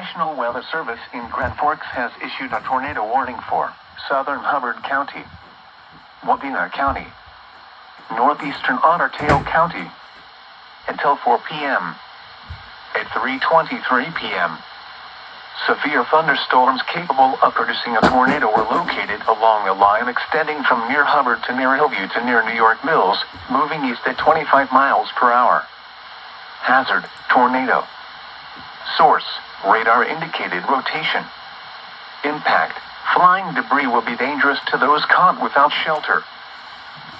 National Weather Service in Grand Forks has issued a tornado warning for southern Hubbard County, Wadena County, northeastern Ottertail County until 4 p.m. At 3:23 p.m., severe thunderstorms capable of producing a tornado were located along a line extending from near Hubbard to near Hillview to near New York Mills, moving east at 25 miles per hour. Hazard: tornado. Source: radar indicated rotation. Impact: flying debris will be dangerous to those caught without shelter.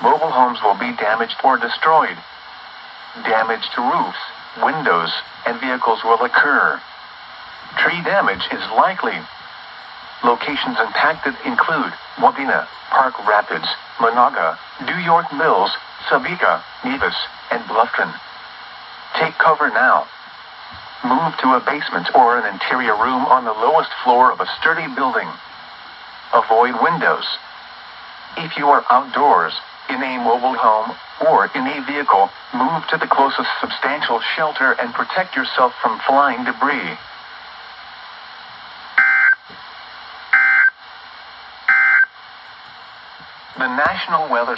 Mobile homes will be damaged or destroyed. Damage to roofs, windows, and vehicles will occur. Tree damage is likely. Locations impacted include Wadena, Park Rapids, Monaga, New York Mills, Sabika, Nevis, and Bluffton. Take cover now. Move to a basement or an interior room on the lowest floor of a sturdy building. Avoid windows. If you are outdoors, in a mobile home, or in a vehicle, move to the closest substantial shelter and protect yourself from flying debris. The National Weather